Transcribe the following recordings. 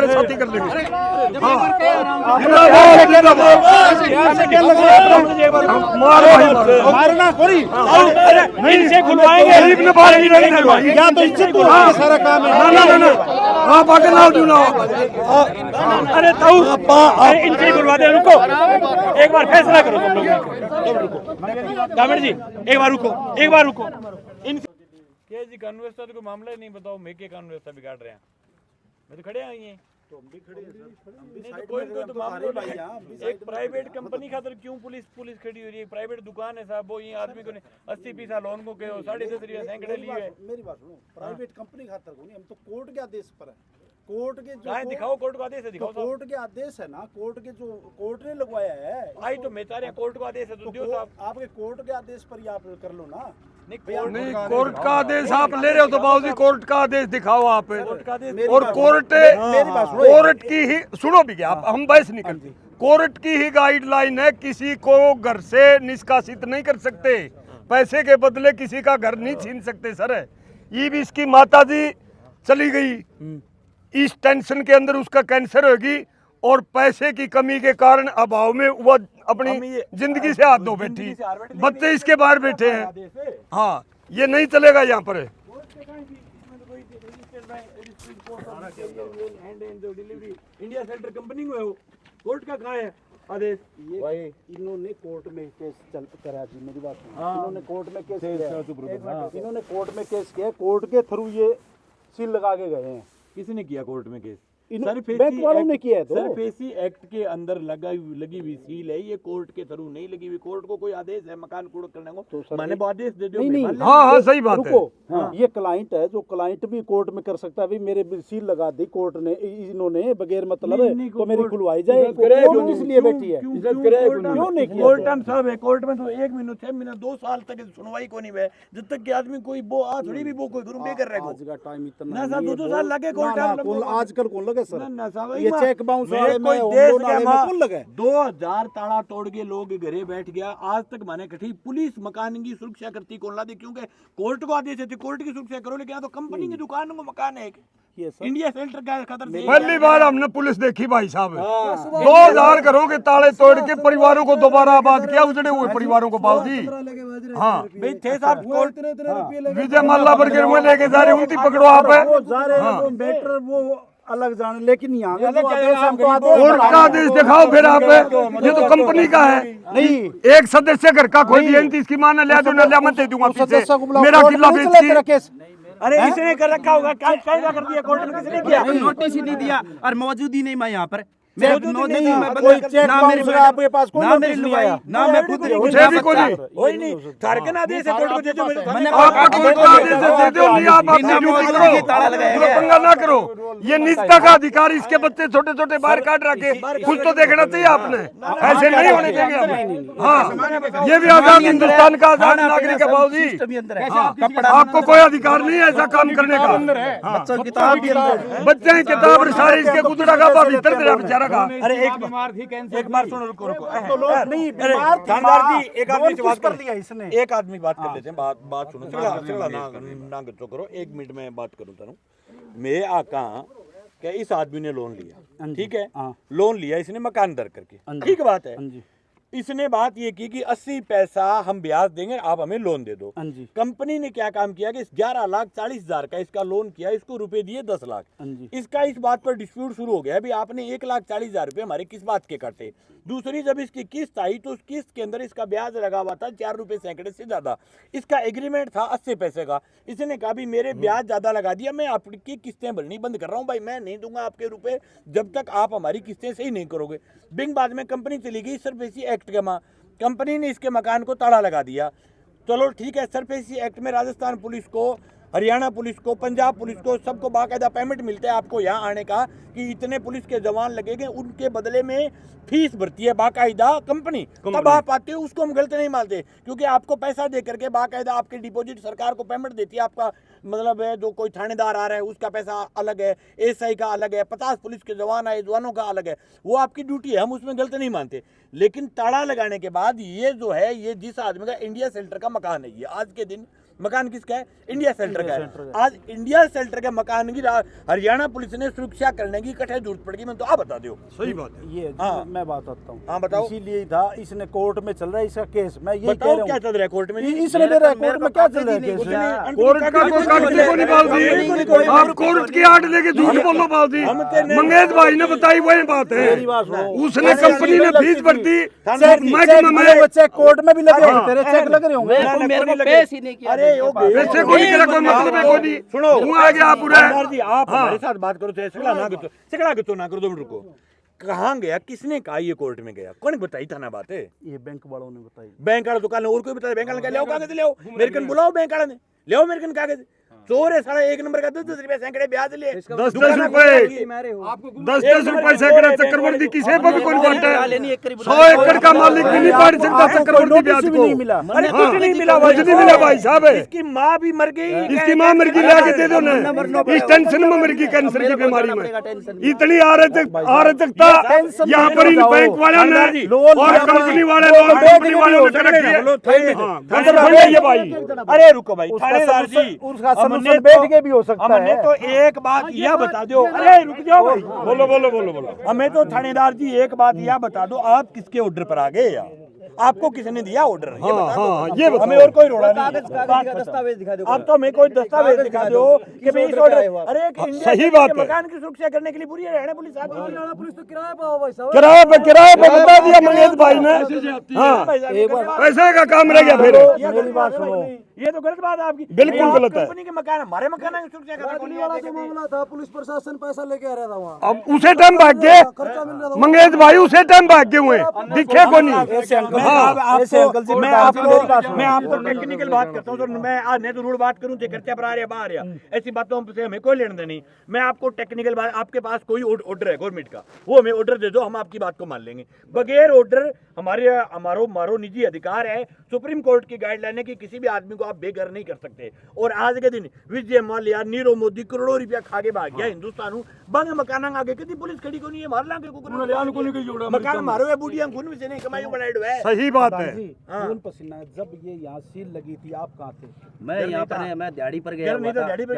साथी कर लेंगे। मारना थोड़ी नहीं इसे खुलवाएंगे, गरीब ने बाहर नहीं रहने देंगे। या तो इज्जत तो सारा काम है। ना आप आगे लाओ ना। अरे ताऊ इनसे खुलवा दे। रुको एक बार फैसला करो तुम लोग। दामड़ जी एक बार रुको। क्या जी कानून व्यवस्था तो कोई मामला ही नहीं, बताओ मैं क्या कानून व्यवस्था बिगाड़ रहे हैं? मैं तो खड़े आई हैं तो हम भी खड़े हैं। कोई तो मामला नहीं। एक प्राइवेट कंपनी खातर क्यों पुलिस खड़ी हो रही है? प्राइवेट दुकान है साहब, वो ये आदमी को 80 पैसा लोन को कहो 10.5 रुपया सैकड़े लिए है। मेरी बात सुनो, प्राइवेट कंपनी खातर को नहीं, हम तो कोर्ट के आदेश पर है। कोर्ट के जो दिखाओ कोर्ट का आदेश है, दिखाओ कोर्ट के आदेश है ना, कोर्ट के जो कोर्ट ने लगवाया है। आई तो मैं तारे कोर्ट का आदेश है तो दियो साहब। आपके कोर्ट के आदेश पर ही आप कर लो ना। नहीं कोर्ट का आदेश आप ले रहे हो तो बाबूजी कोर्ट का आदेश दिखाओ आप। और कोर्ट की ही सुनो भी क्या, हम बहस नहीं करते। कोर्ट की ही गाइडलाइन है, किसी को घर से निष्कासित नहीं कर सकते, पैसे के बदले किसी का घर नहीं छीन सकते। सर ये भी इसकी माता जी चली गई, इस टेंशन के अंदर उसका कैंसर होगी और पैसे की कमी के कारण अभाव में वह अपनी जिंदगी से हाथ धो बैठी। बच्चे इसके बाहर बैठे हैं। हाँ ये नहीं चलेगा यहाँ पर। इंडिया सेंटर कंपनी में हो, कोर्ट का कहाँ है आदेश? इन्होंने कोर्ट में केस करा जी, मेरी बात सुनो। इन्होंने कोर्ट में केस किया, कोर्ट के थ्रू ये सील लगा के गए हैं। किसने किया कोर्ट में केस? बैंक वालों ने किया है। तो सरफेसी एक्ट के अंदर लगी हुई सील है, ये कोर्ट के थ्रू नहीं लगी हुई। कोर्ट को कोई आदेश है मकान कुड़ करने को तो मैंने आदेश दे दिया। नहीं हाँ सही बात है। हाँ। ये क्लाइंट है, जो क्लाइंट भी कोर्ट में कर सकता है। अभी मेरे सील लगा दी कोर्ट ने, इन्होंने बगैर मतलब तो मेरी खुलवाई जाए। कोर्ट इसलिए बैठी है, क्यों नहीं किया? कोर्ट साहब है, कोर्ट में तो 1 महीना 6 महीना 2 साल तक सुनवाई को नहीं है, जब तक कि आदमी कोई वो थोड़ी भी वो कोई गुरु कर रहा है। आज का टाइम इतना ना साहब 2 साल लगे कोर्ट आजकल कौन लगे सर? ना साहब ये चेक बाउंस वाले में कौन लगे? 2000 ताला तोड़ के लोग घरे बैठ गया। आज तक माने कठी पुलिस मकान की सुरक्षा करती कौन ला दी? क्योंकि कोर्ट को आदेश है कोर्ट की सुरक्षा करो, लेकिन तो कंपनी की दुकान को मकान है इंडिया सेंटर का खतर से। पहली बार हमने पुलिस देखी भाई साहब। 2000 घरों के ताले तोड़ के परिवारों को दोबारा आबाद किया, उजड़े हुए परिवारों को बाबूजी। हाँ थे साहब कोर्ट विजय माल्या बर्गर में लेके जा रहे, उनकी पकड़ो आप। बेटर वो अलग जाने, लेकिन यहाँ कोर्ट का आदेश दिखाओ फिर आप। ये तो कंपनी का है। नहीं एक सदस्य घर का खोल दिया, इसकी मां ने लिया तो न लिया मत दे दूंगा पीछे। मेरा किला बेचती। अरे इसने कर रखा होगा, कायदा कर दिया कोर्ट में, किसने किया? नोटिस ही नहीं दिया और मौजूद ही नहीं मैं यहाँ पर। कोई चेक आपके पास कोई नोटिस नहीं आया, ना मैं खुद कोई नहीं कारकन आदेश है कोर्ट को दे दो। मैंने आपका कोर्ट का आदेश दे दो, नहीं आप अपनी ड्यूटी करो, पंगा ना करो। ये निजता का अधिकार, इसके बच्चे छोटे छोटे बाहर काट रखे, कुछ तो देखना चाहिए आपने। ऐसे नहीं होने देंगे हम। हाँ ये भी आजाद हिंदुस्तान का आजाद नागरिक है बाबूजी। आपको कोई अधिकार नहीं है ऐसा काम करने का। बच्चे किताब सारे इसके गुजरा का भीतर तेरा बेचारा। अरे एक बीमार थी कैंसर। एक बार सुनो, रुको नहीं बीमार जी, एक आदमी से बात कर लिया इसने। एक आदमी बात कर लेते हैं, बात सुनो। चला ना गच्चो करो, 1 मिनट में बात करूं तनु। मैं आका कि इस आदमी ने लोन लिया, ठीक है, लोन लिया इसने मकान दर करके, ठीक बात है। इसने बात ये की कि 80 पैसा हम ब्याज देंगे, आप हमें लोन दे दो। कंपनी ने क्या काम किया कि 11,40,000 का इसका लोन किया, इसको रुपए दिए 10 लाख। इसका इस बात पर डिस्प्यूट शुरू हो गया, अभी आपने 1,40,000 रुपए हमारे किस बात के काटे। दूसरी जब इसकी किस्त आई तो उस किस्त के अंदर इसका ब्याज लगा हुआ था 4 रुपए सैकड़े से ज्यादा। इसका एग्रीमेंट था 80 पैसे का। इसने कहा भी मेरे ब्याज ज्यादा लगा दिया, मैं आपकी किस्तें भरनी बंद कर रहा हूँ भाई, मैं नहीं दूंगा आपके रुपए जब तक आप हमारी किस्तें सही नहीं करोगे। बिंग बाद में कंपनी चली गई सरफेसी एक्ट के मां, कंपनी ने इसके मकान को ताला लगा दिया। चलो ठीक है, सरफेसी एक्ट में राजस्थान पुलिस को, हरियाणा पुलिस को, पंजाब पुलिस को सबको बाकायदा पेमेंट मिलता है आपको यहाँ आने का कि इतने पुलिस के जवान लगेंगे, उनके बदले में फीस भरती है बाकायदा कंपनी। तब आप आते हो, उसको हम गलत नहीं मानते क्योंकि आपको पैसा दे करके बाकायदा आपके डिपॉजिट सरकार को पेमेंट देती है। आपका मतलब है जो कोई थानेदार आ रहा है उसका पैसा अलग है, एसआई का अलग है, 50 पुलिस के जवान आए जवानों का अलग है, वो आपकी ड्यूटी है, हम उसमें गलत नहीं मानते। लेकिन ताला लगाने के बाद ये जो है, ये जिस आदमी का इंडिया सेंटर का मकान है, ये आज के दिन मकान किसका है? इंडिया सेंटर का है। आज इंडिया सेंटर के मकान की हरियाणा पुलिस ने सुरक्षा करने की कठिन जरूरत पड़ेगी, मैं तो आप बता दो। सही बात है। ये हाँ। मैं बताता हूँ। हाँ, बताओ। इसीलिए ही था, इसने कोर्ट में चल रहा है इसका केस। मैं यही कह बताओ रहा क्या हूँ, चल रहा है कोर्ट में? इसने दे रहा है कोर्ट में, क्या चल रहा है केस? कोर्ट का कोई कागज को नहीं बाउदी, आप कोर्ट की आड़ लेके झूठ बोलो बाउदी। मंगेश भाई ने बताई वही बात है, मेरी बात सुनो। उसने कंपनी ने फीस भर दी, चेक कोर्ट में भी लगे हैं, तेरे चेक लग रहे होंगे। मेरे को पेश ही नहीं किया। अरे वैसे कोई नहीं करा, कोई मतलब है कोई नहीं। सुनो, वो आ गया पूरा। सरदार जी, आप हमारे साथ बात करो, चाहे सिकड़ा ना करो 2 मिनट रुको। कहाँ गया, किसने कहा ये कोर्ट में गया, कौन बताई थाना बात है? ये बैंक वालों ने बताई। बैंक वाला दुकान और कोई बताया? बैंक वाला ले आओ कागज, ले आओ मेरे कन, बुलाओ बैंक वाला ने, ले आओ मेरे कन कागज। चोर है साला, 1 नंबर का 10-10 रुपए सैकड़े ब्याज लिए, 10-10 रुपए सैकड़े चक्रवर्ती किसे पर भी कोई बांटा है? 100 एकड़ का मालिक भी नहीं बांट सकता चक्रवर्ती ब्याज को। अरे कुछ नहीं मिला, कुछ नहीं मिला भाई साहब। इसकी माँ भी मर गई, इसकी माँ मर गई, लाके दे दो ना। इस टेंशन में मर गई, कैंसर की बीमारी में। इतनी अराजकता यहाँ पर इन बैंक वालों ने और कंपनी वाले ने कर रखी है भाई। अरे रुको भाई, थानेदार जी, उसका बैठ के भी हो सकता हमने है। तो एक बात यह बता दो। अरे रुक जाओ भाई, बोलो। हमें तो थानेदार जी एक बात यह बता दो, आप किसके ऑर्डर पर आ गए यार? आपको किसने दिया ऑर्डर? ये बता दो। ये बताओ। हमें और कोई रोड़ा नहीं है। दस्तावेज दिखा दो। अब तो हमें कोई दस्तावेज दिखा दो कि भाई इस ऑर्डर। अरे एक इंडिया सही के बात है। मकान की सुरक्षा करने के लिए पूरी हरियाणा पुलिस आती है। हरियाणा पुलिस तो किराए पे हो भाई साहब। किराए पे बता दिया मंगेश भाई ने। हाँ, एक बार पैसे का काम रह गया फिर। मेरी बात सुनो, ये तो गलत बात है आपकी। बिल्कुल आप गलत है। कंपनी के मकान, हमारे मकान की सुरक्षा करने को नहीं आते कभी। मामला था, पुलिस प्रशासन पैसा लेके आ रहा था वहाँ, अब उसे टाइम भाग गए मंगेश भाई, उसे टाइम भाग गए हुए, दिखे को नहीं। ऐसे अंकल हाँ, ऐसे अंकल जी, मैं आपको टेक्निकल बात करता हूँ, तो मैं आज नहीं तो रूढ़ बात करूँ तो खर्चा पर आ रहा बाहर या ऐसी बातों से हमें कोई लेना देना नहीं। मैं आपको टेक्निकल बात, आपके पास कोई ऑर्डर है गवर्नमेंट का, वो हमें ऑर्डर दे दो, हम आपकी बात को मान लेंगे। बगैर ऑर्डर हमारो निजी अधिकार है, सुप्रीम कोर्ट की गाइडलाइन है कि किसी भी आदमी को आप बेघर नहीं कर सकते। और आज के दिन विजय माल्या, नीरव मोदी करोड़ों रुपया खा के भाग गया हिंदुस्तान बंग मकान आगे कभी पुलिस खड़ी को नहीं है, मार लांगे मकान मारो है बूढ़िया खून से नहीं कमाई बनाई है। सही बात है। खून पसीना। जब ये यहाँ सील लगी थी, आप कहाँ थे? मैं यहाँ पर, मैं दिहाड़ी पर गया नहीं तो गाड़ी पे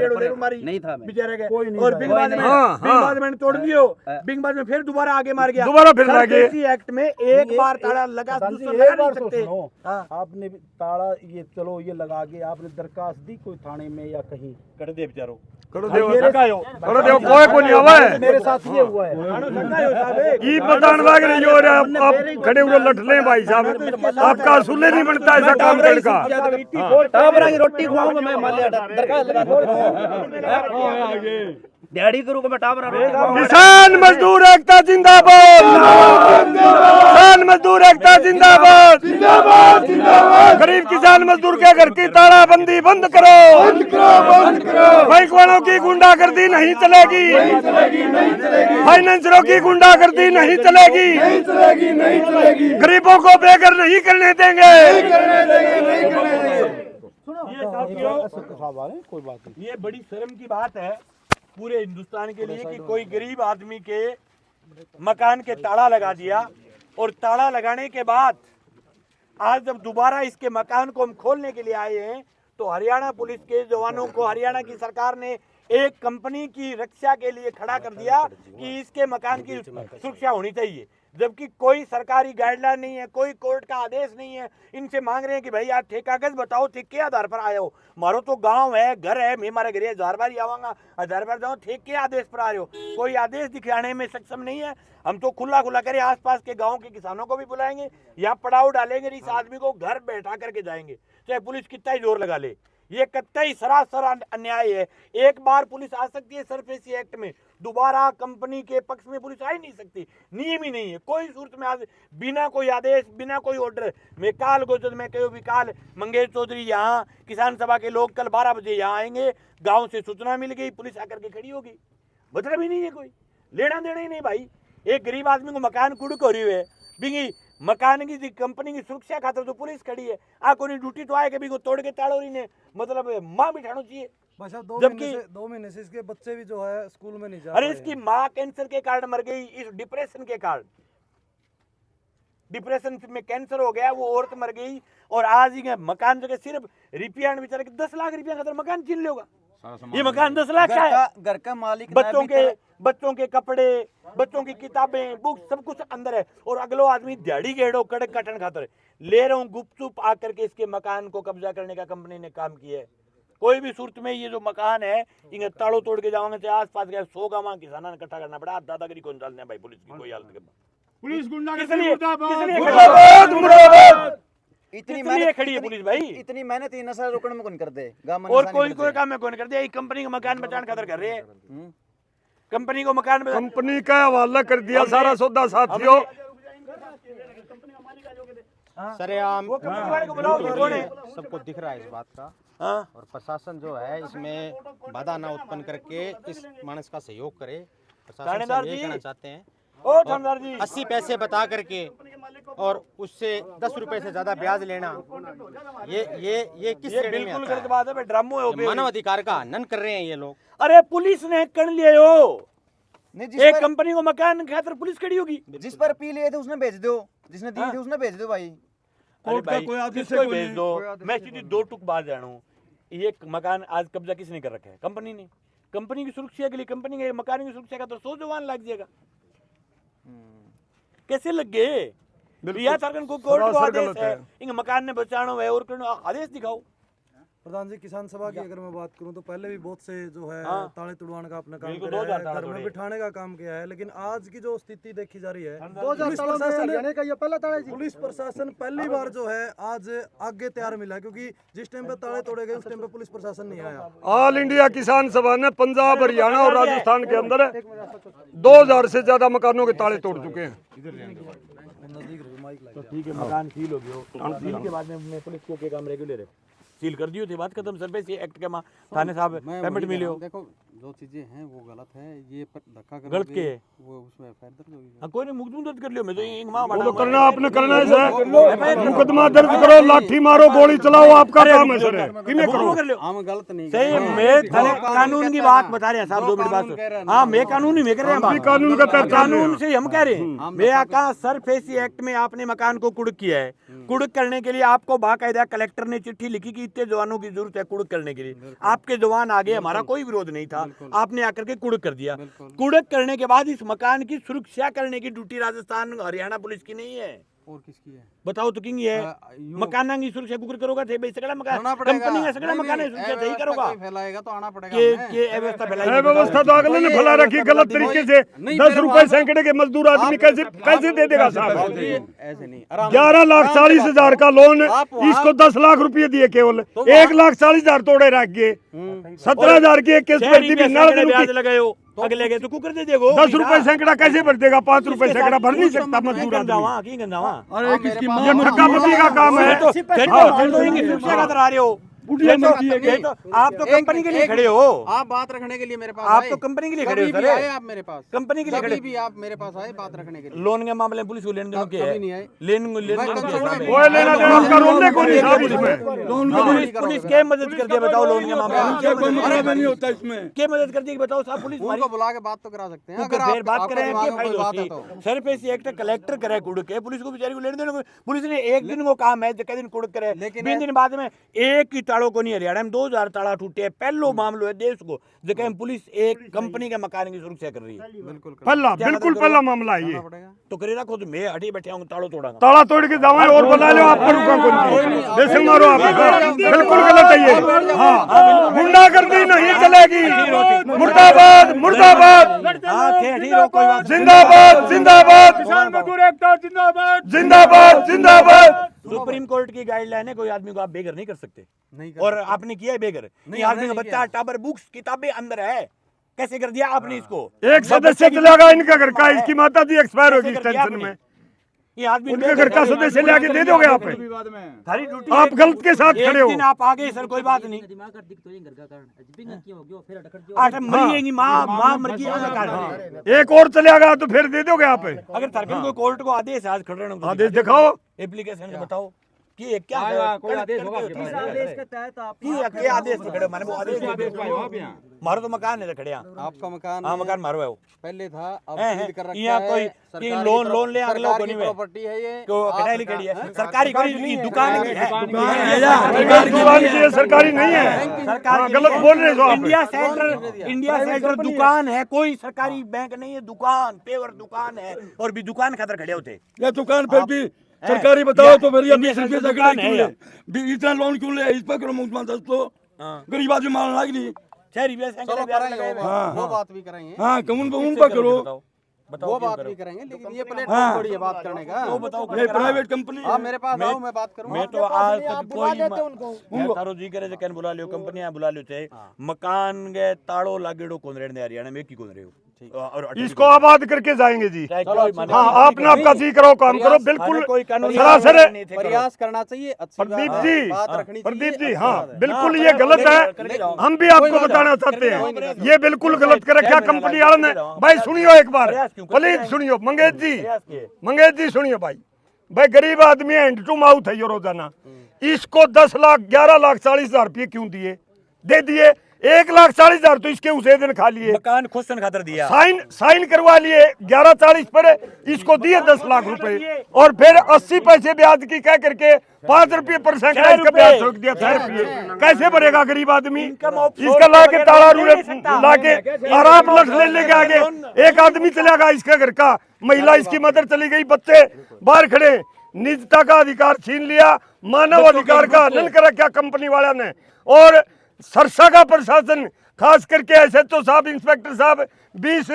नहीं था मैं। बेचारे गए। कोई नहीं और था। बिग बाज में हाँ, बिग बाज मैंने तोड़ दियो, बिग बाज में फिर दोबारा आगे मार गया, दोबारा फिर लग गए। इसी एक्ट में एक बार ताला लगा, दूसरा एक लगा बार नहीं तो सकते। सुनो, हाँ। आपने भी ताला ये चलो ये लगा के आपने दरखास्त दी कोई थाने में या कहीं? कर दे बेचारो, करो देव कोई को नहीं आवा है। मेरे साथ ये हुआ है। ई बताने लग रही हो रे, आप खड़े हुए लठ ले भाई साहब, आपका असूल नहीं बनता ऐसा काम करने का। टाबरा की रोटी खुआऊंगा मैं, मालिया दरखास्त लगा दिहाड़ी करूंगा मैं, टाबरा रोटी खुआऊंगा। किसान मजदूर एकता जिंदाबाद, किसान मजदूर एकता जिंदाबाद, गरीब किसान मजदूर के घर की तालाबंदी बंद करो, बैंक वालों की गुंडागर्दी नहीं चलेगी, फाइनेंसरों की गुंडागर्दी नहीं चलेगी, गरीबों को बेघर नहीं करने देंगे। कोई बात नहीं। ये बड़ी शर्म की बात है पूरे हिंदुस्तान के लिए कि कोई गरीब आदमी के मकान के ताला लगा दिया, और ताला लगाने के बाद आज जब दोबारा इसके मकान को हम खोलने के लिए आए हैं तो हरियाणा पुलिस के जवानों को हरियाणा की सरकार ने एक कंपनी की रक्षा के लिए खड़ा कर दिया कि इसके मकान की सुरक्षा होनी चाहिए, जबकि कोई सरकारी गाइडलाइन नहीं है, कोई कोर्ट का आदेश नहीं है। इनसे मांग रहे हैं कि भाई आप ठेकागज बताओ, ठेके के आधार पर आए हो, मारो तो गांव है, घर है, मैं हमारे घर 1000 बार ही आवांगा, 1000 बार जाओ, ठेके के आदेश पर आ रहे हो, कोई आदेश दिखाने में सक्षम नहीं है। हम तो खुला करें, आसपास के गाँव के किसानों को भी बुलाएंगे, यहाँ पड़ाव डालेंगे, इस आदमी को घर बैठा करके जाएंगे, चाहे पुलिस कितना ही जोर लगा ले। ये कतई सरासर अन्याय है। एक बार पुलिस आ सकती है सरफेसी एक्ट में, दोबारा कंपनी के पक्ष में पुलिस आ ही नहीं सकती, नियम ही नहीं है कोई सूरत में। आज बिना कोई आदेश, बिना कोई ऑर्डर, मैं काल गोचर में कहो विकाल मंगेश चौधरी यहाँ किसान सभा के लोग कल 12 बजे यहाँ आएंगे, गांव से सूचना मिल गई, पुलिस आकर के खड़ी होगी, मतलब ही नहीं है, कोई लेना देना ही नहीं भाई। एक गरीब आदमी को मकान कुड़क हो रही है, बिंगी मकान की कंपनी की सुरक्षा खातर तो पुलिस खड़ी है, आ कोई ड्यूटी तो आए कभी को तोड़ के ताड़ो रही ने, मतलब माँ बिठाना चाहिए। जबकि 2 महीने से इसके बच्चे भी जो है स्कूल में नहीं जा अरे रहे इसकी माँ कैंसर के कारण मर गई, इस डिप्रेशन के कारण। डिप्रेशन में कैंसर हो गया, वो औरत मर गई, और आज ही मकान जो सिर्फ रुपया बेचारे 10 लाख रुपया का मकान छीन लेगा। ये मकान 10 लाख का है। घर का मालिक बच्चों के कपड़े, बच्चों की किताबें, बुक सब कुछ अंदर है, और अगलो आदमी दिहाड़ी गेड़ो कड़क कटन खातर ले रहा हूँ गुपचुप आकर के इसके मकान को कब्जा करने का कंपनी ने काम किया है। कोई भी सूरत में ये जो मकान है इन्हें ताड़ो तोड़ के जाओगे तो आस पास के 100 गाँव किसाना ने इकट्ठा करना पड़ा। दादागिरी कौन डालने भाई पुलिस की कोई हालत करना, पुलिस गुंडा इतनी खड़ी है पुलिस भाई, इतनी मेहनत ही नशा रोकने में कौन कर दे, और कोई काम में कौन कर दिया। कंपनी का मकान बचाने खातर कर रहे हैं, कंपनी को मकान कंपनी का हवाला कर दिया सारा सौदा साथियों। सरेआम सबको दिख रहा है इस बात का। हाँ। और प्रशासन जो है इसमें बाधा ना उत्पन्न करके इस मानस का सहयोग करे। प्रशासन से हम ये कहना चाहते हैं, ओ थानेदार जी 80 पैसे बता करके और उससे 10 रुपए से ज्यादा ब्याज लेना, ये किस श्रेणी में बिल्कुल आता गलत है? बात है, ड्रामो है। ये मानव अधिकार का हनन कर रहे हैं ये लोग। अरे पुलिस ने कर लिया हो, नहीं, एक कंपनी को मकान खातर पुलिस खड़ी होगी। जिस पर पी लिए थे उसने भेज दो, जिसने दी थी उसने भेज दो भाई। अरे भाई, किसको ही भेज दो। मैं सीधी 2 टुक बात जानूं, ये मकान आज कब्जा किसने कर रखा है? कंपनी ने। कंपनी की सुरक्षा के लिए, कंपनी के मकान की सुरक्षा का तो 100 जवान लग जाएगा। कैसे लग गए? रिया सरकार को कोर्ट को आदेश है इन मकान ने बचाना है, और आदेश दिखाओ। प्रधान जी, किसान सभा की अगर मैं बात करूं तो पहले भी बहुत से जो है ताले तुड़वाने का अपना काम बिल्कुल, किया 2000 है, ताले घर में तोड़े। बिठाने का काम किया है, लेकिन आज की जो स्थिति देखी जा रही है, पुलिस प्रशासन पहली बार जो है आज आगे तैयार मिला, क्योंकि जिस टाइम पे ताले तोड़े गए उस टाइम पे पुलिस प्रशासन नहीं आया। ऑल इंडिया किसान सभा ने पंजाब, हरियाणा और राजस्थान के अंदर 2000 से ज्यादा मकानों के ताले तोड़ चुके हैं। तो ठीक है, मकान सील हो गया, सील के बाद में पुलिस को क्या काम रेगुलर है, सील कर दियो थे, बात खत्म। सरफेस ये एक्ट के थाने साहब पेमेंट मिले हो। देखो जो चीजें हैं वो गलत है, ये पर धक्का कर गलत के है? वो उसमें एफआईआर दर्ज होगी। हाँ, कोई नहीं, मुकदमा दर्ज कर लियो। मैं तो एक माँ वो तो करना आपने करना है सर, मुकदमा दर्ज करो, लाठी मारो, गोली चलाओ, आपका काम है सर। किमें करो कर लियो। हम गलत नहीं सही है, मैं कानून की बात बता रहे हैं साहब, 2 मिनट बाद। हाँ, मैं कानून ही में कर रहे हैं बात, कानून का कानून से हम कह रहे हैं। मैं कहा सरफेसी एक्ट में आपने मकान को कुड़क किया है, कुड़क करने के लिए आपको बाकायदा कलेक्टर ने चिट्ठी लिखी कि इतने जवानों की जरूरत है कुड़क करने के लिए। आपके जवान आगे, हमारा कोई विरोध नहीं था, आपने आकर के कुड़क कर दिया। कुड़क करने के बाद इस मकान की सुरक्षा करने की ड्यूटी राजस्थान हरियाणा पुलिस की नहीं है, और किसकी है? बताओ तो किंग है। मकान की सुरक्षा कुकर करोगा थे भाई, सगड़ा मकान कंपनी का सगड़ा मकान है, सुरक्षा सही करोगा। फैलाएगा तो आना पड़ेगा। के व्यवस्था फैलाई, व्यवस्था तो अगले ने फैला रखी गलत तरीके से। 10 रुपए सैकड़े के मजदूर आदमी कैसे दे देगा साहब? ऐसे नहीं, 11,40,000 का लोन, इसको 10 लाख रुपए दिए केवल, 1,40,000 तोड़े रख गए, 17,000 की एक केस भर्ती भी ब्याज लगाए हो, अगले के तो कुकर दे देगो। 10 रुपए सैकड़ा कैसे भर देगा? 5 रुपए सैकड़ा भर नहीं सकता मजदूर आदमी। की गंदावा अरे किसकी ये ठकामती का काम है। सुरक्षा का करा रहे हो, आप तो कंपनी के लिए खड़े हो। आप बात रखने के लिए मेरे पास आप आए। तो कंपनी के लिए खड़े हो कभी भी आए आप मेरे पास, कंपनी के लिए कभी खड़े। भी आप मेरे पास आए बात रखने के लिए। लोन के मामले में पुलिस को लेन देन के कभी नहीं आए। लेन वो लेना देना उसका रोने को नहीं साहब इसमें। पुलिस के मदद करती है, बताओ लोन के मामले में नहीं होता इसमें, के मदद करती है बताओ साहब। पुलिस उनको बुला के बात तो करा सकते हैं। अगर फिर बात करें आपके कि दिमाग में फायदा कोई बात है तो। सरफेसी एक्ट कलेक्टर करे कुड़क के, पुलिस को बेचारी को लेने देने। पुलिस ने एक दिन को काम है, जगह दिन कुड़क करे, लेकिन 20 दिन बाद में एक ही ताड़ों को नहीं। हरियाणा में 2000 ताड़ा टूटे, पहलो मामलो है देश को जगह पुलिस एक कंपनी के मकान की सुरक्षा कर रही है। पहला बिल्कुल पहला मामला है ये। तो करे रखो, तो मैं हटी बैठे हूँ, ताड़ो तोड़ांगा, ताला तोड़ के जाओ और बुला लो, आप पर रुका कोई जैसे मारो आप। बिल्कुल गलत है ये। हाँ, गुंडागर्दी नहीं चलेगी। मुर्दाबाद मुर्दाबाद, हाँ थे हटी रहो, कोई बात नहीं। जिंदाबाद जिंदाबाद, किसान मजदूर एकता जिंदाबाद, जिंदाबाद जिंदाबाद। सुप्रीम कोर्ट की गाइडलाइन है, कोई आदमी को आप बेघर नहीं कर सकते, नहीं कर और आपने किया है बेघर। नहीं, आदमी का बच्चा टाबर बुक्स किताबें अंदर है, कैसे कर दिया आपने इसको? एक सदस्य चलेगा इनका घर का, इसकी माता जी एक्सपायर होगी इस टेंशन में। ये आदमी उनके घर का सदस्य लेके दे दोगे आप? सारी ड्यूटी आप गलत के साथ खड़े हो। एक दिन आप आगे सर, कोई बात नहीं। आठ मरिएगी माँ मर गई, एक और चलेगा तो फिर दे दोगे आप? अगर सरकार कोई कोर्ट को आदेश आज खड़े आदेश दिखाओ, एप्लीकेशन से बताओ, कि क्या कोई आदेश होगा आपके पास? आदेश के तहत आप क्या आदेश से खड़े? मैंने वो आदेश मारो तो मकान है खड़े। आपका मकान हाँ मकान मारो है वो पहले था, अब हैं, सील कर रखा यहाँ है। कोई सरकारी कि लोन ले अगले सरकार को की नहीं है। प्रॉपर्टी है ये। तो आप कटाई खड़ी है सरकारी कोई दुकान की है। सरकार की बात की है, सरकारी नहीं है। सरकार हाँ, गलत बोल रहे हो आप। इंडिया सेंटर दुकान है, कोई सरकारी बैंक नहीं है, दुकान पेवर दुकान है और भी दुकान खातर खड़े होते। ये दुकान पर भी सरकारी बताओ तो मेरी इंडिया 20 रुपये सेंटर से दुकान क्यों है ले? इतना लोन क्यों ले? इस पर करो मुकदमा दस तो गरीब आदमी मारने लग रही। शहरी चलो कराएंगे वो बात भी कराएंगे, हाँ कमून उन पर करो, वो बात भी करेंगे, लेकिन ये प्लेटफॉर्म थोड़ी है बात करने का। वो बताओ ये प्राइवेट कंपनी आप मेरे पास आओ, मैं बात करूँ। मैं तो आज तक कोई तारो जी करे जे बुला लियो कंपनियां बुला लियो थे मकान गे ताड़ो लागेड़ो कोन रहने हरियाणा में की कोन रहे हो और इसको आबाद करके जाएंगे जी। हाँ हाँ आपने आपका जी करो, काम करो, बिल्कुल कोई कानूनी सरासर है। प्रयास करना चाहिए, अच्छी प्रदीप बात जी, बात रखनी प्रदीप चाहिए। जी, हाँ बिल्कुल ये गलत है। हम भी आपको बताना चाहते हैं ये बिल्कुल गलत कर रखा कंपनी वालों ने। भाई सुनियो एक बार, प्लीज सुनियो मंगेश जी सुनियो भाई। भाई गरीब आदमी है, हैंड टू माउथ है ये रोजाना। इसको 10 लाख 11 लाख 40 हजार रुपये क्यों दिए? दे दिए 1,40,000 तो इसके उसे दिन खा लिए। मकान खुशन खातर दिया, साइन करवा लिए 11,40 पर, इसको दिए 10 लाख रुपए और फिर 80 पैसे ब्याज की कह करके 5 रुपए % का इसका ब्याज ठोक दिया। 6 रुपये कैसे भरेगा गरीब आदमी? इसका ला के ताला रूले ला के आराम लठ लेने के आगे एक आदमी चलेगा इसके घर का, महिला इसकी मदर चली गई, बच्चे बाहर खड़े, निजता का अधिकार छीन लिया, मानव अधिकार का हनन कर रखा कंपनी वाला ने। और सरसा का प्रशासन खास करके SHO साहब, इंस्पेक्टर साहब 20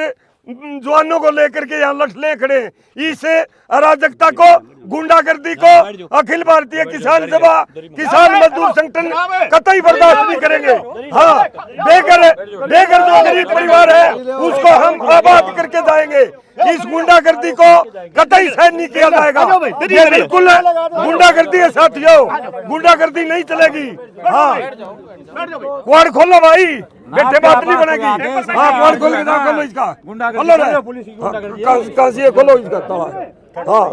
जवानों को लेकर के यहाँ लठले खड़े। इस अराजकता को, गुंडागर्दी को अखिल भारतीय किसान सभा, किसान मजदूर संगठन कतई बर्दाश्त नहीं करेंगे। हाँ बेघर जो गरीब परिवार है उसको हम आबाद करके जाएंगे। इस गुंडागर्दी को कतई सहन नहीं किया जाएगा। ये बिल्कुल गुंडागर्दी है साथियों, गुंडागर्दी नहीं चलेगी। हाँ क्वाड खोलो भाई, बैठे बात नहीं बनेगी। हाँ क्वाड खोल के जाओ, खोलो इसका, खोलो ना कहाँ से खोलो इसका ताला। हाँ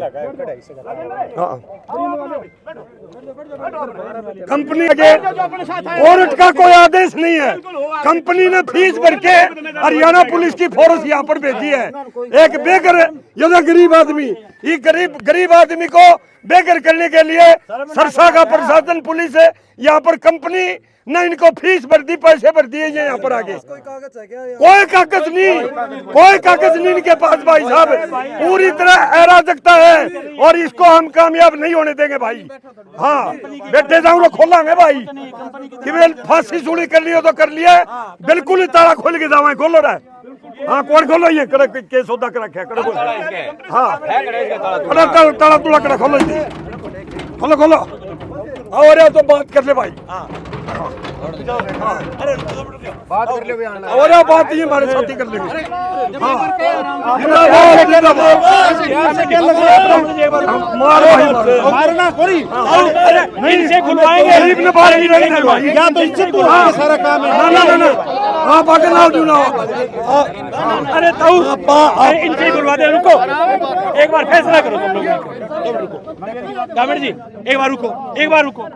कंपनी के कोर्ट का कोई आदेश नहीं है। कंपनी ने फीस भर के हरियाणा पुलिस की फोर्स यहाँ पर भेजी है। एक बेघर ये गरीब आदमी, ये गरीब आदमी को बेघर करने के लिए सरसा का प्रशासन पुलिस है यहाँ पर। कंपनी न इनको फीस भर दी, पैसे भर दिए ये यहाँ पर आगे। कोई कागज है क्या? कोई कागज नहीं इनके पास भाई साहब। पूरी तरह अराजकता है और इसको हम कामयाब नहीं होने देंगे भाई। हाँ बैठे जाऊंगा खोलेंगे भाई कि फांसी सूड़ी कर लियो तो कर लिया, बिल्कुल ही ताला खोल के जावा, खोलो रहा है। हाँ कौन खोलो ये के सौदा कर रखे करे। हाँ ताला तुला कर खोलो, खोलो और तो बात कर ले भाई। बात कर ले और बात ये हमारे साथी कर लेंगे। मारना कोई इनसे खुलवाएंगे, गरीब ने बाहर नहीं रहेंगे भाई। या तो इससे सारा काम है। ना आप आगे ना दूना। अरे ताऊ इनसे ही बुलवा दे। रुको एक बार फैसला करो तुम लोग। कामेड़ जी एक बार रुको,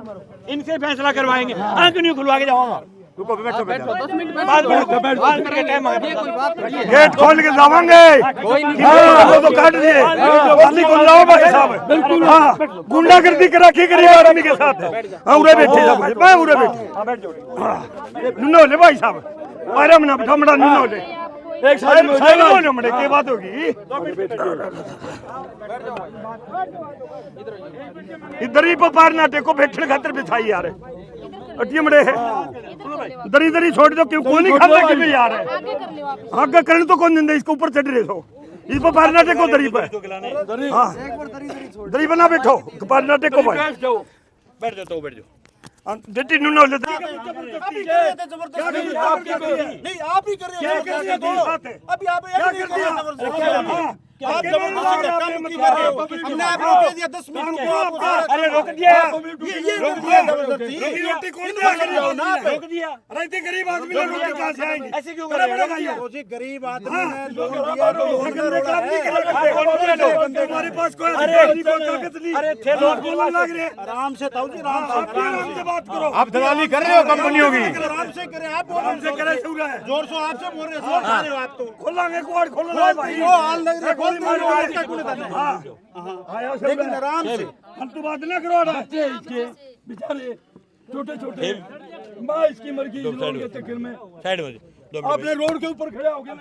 इनसे फैसला करवाएंगे। आंख नहीं खुलवा के जाऊंगा। रुको बैठो, 10 मिनट बाद टाइम आ गया। गेट खोल के जावांगे। वो तो काट दिए, जल्दी खोल जाओ भाई साहब। बिल्कुल हाँ गुंडागर्दी करा के गरीब आदमी के साथ। हाँ उरे बैठे जा भाई, मैं उरे बैठे नुनो ले भाई साहब। अरे मना बैठा मड़ा नुनो ले एक साइड में मड़े के बात होगी। इधर ही पार नाटे को बैठने खातर बिछाई यार अटियमड़े है। दरी छोड़ दो, क्यों कोई नहीं खाता कि यार है। आगे करने तो कौन देंगे, इसके ऊपर चढ़ रहे हो। इस पर पारनाटे को दरी पर, हाँ दरी बना बैठो पारनाटे को भाई। बैठ जाओ बेटी नुनो ले नहीं आप ही कर रहे हो। अभी आप आप जबरदस्ती धक्का मुक्की कर रहे हो। हमने आपको कह दिया 10 मिनट रुको, आपको अरे रोक दिया, ये रोक दिया जबरदस्ती। रोटी कौन रोक दिया? अरे इतने गरीब आदमी ने रोटी कहाँ से आएंगे? ऐसे क्यों कर रहे हो? जी गरीब आदमी ने लोन दिया तो हमारे पास कोई अधिकारी को ताकत नहीं। अरे थे लोग बोलने लग रहे। आराम से ताऊ जी, आराम से आराम से बात करो। आप दलाली कर रहे हो कंपनियों की। आराम से करें, आप बोल आराम से करे क्यों रहे? जोर से आपसे बोल रहे हैं, जोर से आ रहे हो आप तो। खोलेंगे कोड खोलना है भाई। वो हाल लग रहा है, खोल दो, इसका कुछ करना है। हाँ आया सब लेकिन आराम से फालतू बात ना करो। बच्चे इसके बेचारे छोटे छोटे माँ इसकी मर्जी के चक्कर में साइड में आपने रोड के ऊपर खड़े हो गए।